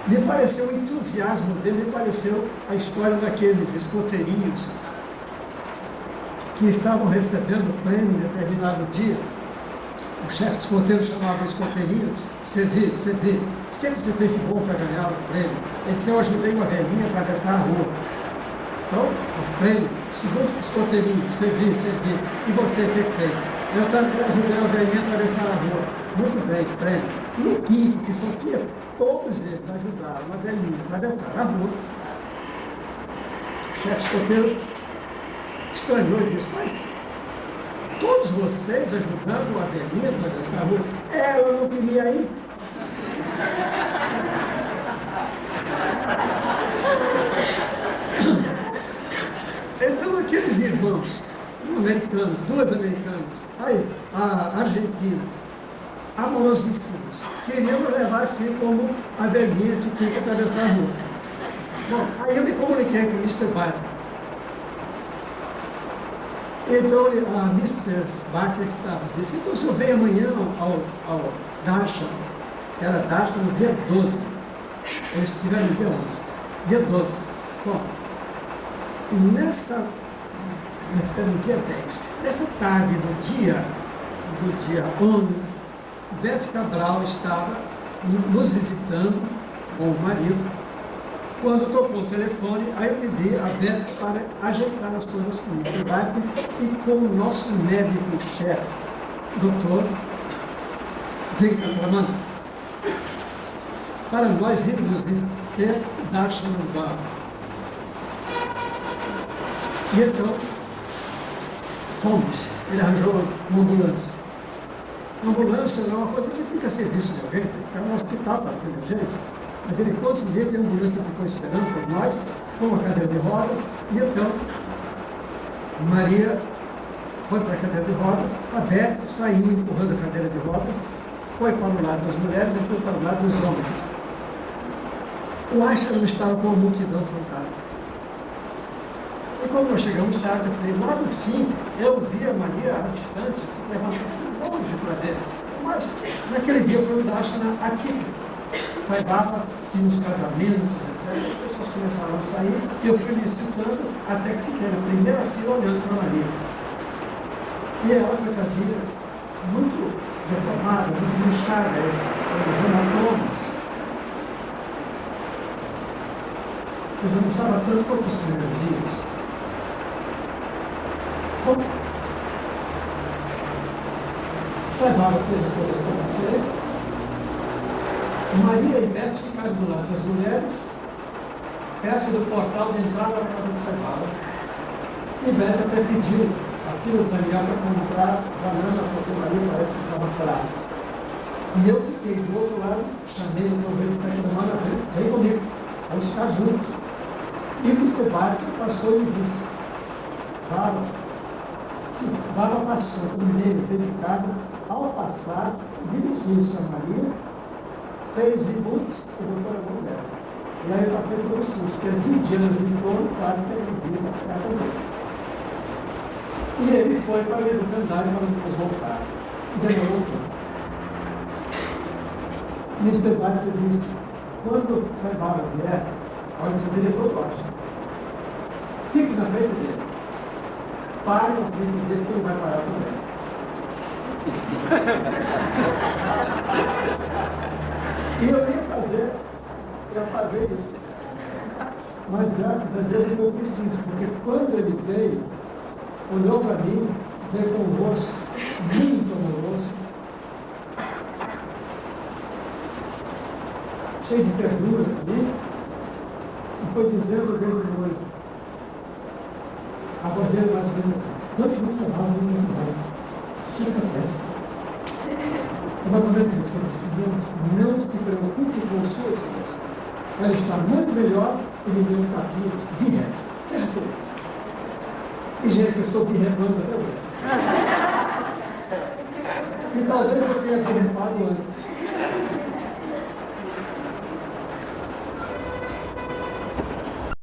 Me pareceu o entusiasmo dele, me pareceu a história daqueles escoteirinhos que estavam recebendo o prêmio em determinado dia. O chefe escoteiro chamava escoteirinhos, servir. O que você fez de bom para ganhar o prêmio? Ele disse, eu ajudei uma velhinha para atravessar a rua. Então, o prêmio, segundo escoteirinho, servir. E você, o que fez? Eu também ajudei a velhinha a atravessar a rua. Muito bem, prêmio. E o quinto, que só tinha, todos eles ajudaram uma velhinha a atravessar a rua. O chefe escoteiro estranhou e disse, mas todos vocês ajudando a velhinha a atravessar a rua? Eu não queria ir. Então aqueles irmãos, um americano, duas americanas, aí, a Argentina, amorosíssimos, queriam levar assim como a velhinha que tinha que atravessar a rua. Bom, aí eu me comuniquei com o Mr. Barker. Então a Mr. Barker estava, disse, então o senhor vem amanhã ao Darshan, que era Darshan no dia 12. Eles estiveram no dia 11. Dia 12. Bom, no dia 10, nessa tarde do dia 11, Beth Cabral estava nos visitando com o marido. Quando tocou o telefone, aí eu pedi a Beth para ajeitar as coisas comigo, e com o nosso médico-chefe, doutor Vincatramana, para nós irmos ter Darshan no bar. E então, fomos. Ele arranjou uma ambulância. A ambulância não é uma coisa que fica a serviço de alguém, é um hospital para as emergências. Mas ele conseguiu que a ambulância ficou esperando por nós, com uma cadeira de rodas, e então Maria foi para a cadeira de rodas, a Beth saiu empurrando a cadeira de rodas, foi para o lado das mulheres e foi para o lado dos homens. O Einstein não estava com a multidão fantástica. E quando nós chegamos tarde, eu falei, lá no fim, eu vi a Maria à distância, levantando assim longe para dentro. Mas naquele dia foi o Darshan atípico. Saibava, tinha os casamentos, etc. As pessoas começaram a sair, e eu fui me excitando até que fiquei na primeira fila olhando para a Maria. E ela, coitadinha, muito deformada, muito manchada, os hematomas. Mas não estava tanto quanto os primeiros dias. Bom, Saibava fez a coisa que eu falei. Maria e Beth ficaram do lado das mulheres, perto do portal de entrada da casa de Saibava. E Beth até pediu a filha do Daniel para comprar banana, porque Maria parece que estava fraca. E eu fiquei do outro lado, chamei o governo para que a vem comigo, vamos ficar juntos. E o Mr. Barker passou e disse, Baba passou, o menino veio de casa, ao passar, dirigiu-se a Maria, fez reboot e voltou a mão dela. E aí eu passei por um susto, porque as indianas de torno quase que ele viu na casa dele. E ele foi para o educandário, nós vamos voltar. Demorou um pouco. Mr. Barker disse, quando Saibava vier, olha, esse diretor gosta. Fique na frente dele. Pare na frente dele que ele vai parar também. E eu ia fazer isso. Mas graças a Deus eu preciso, porque quando ele veio, olhou para mim, veio com um rosto muito amoroso, cheio de ternura ali, e foi dizendo dentro do olho, a voz dele mais ou menos assim, tanto muito trabalho, muito bom, fica certo. Mais ou menos isso, não se preocupe com suas coisas. Ela está muito melhor e me deu um tapinha, birra, certeza. E gente, eu estou birrando até hoje. E talvez eu tenha birrado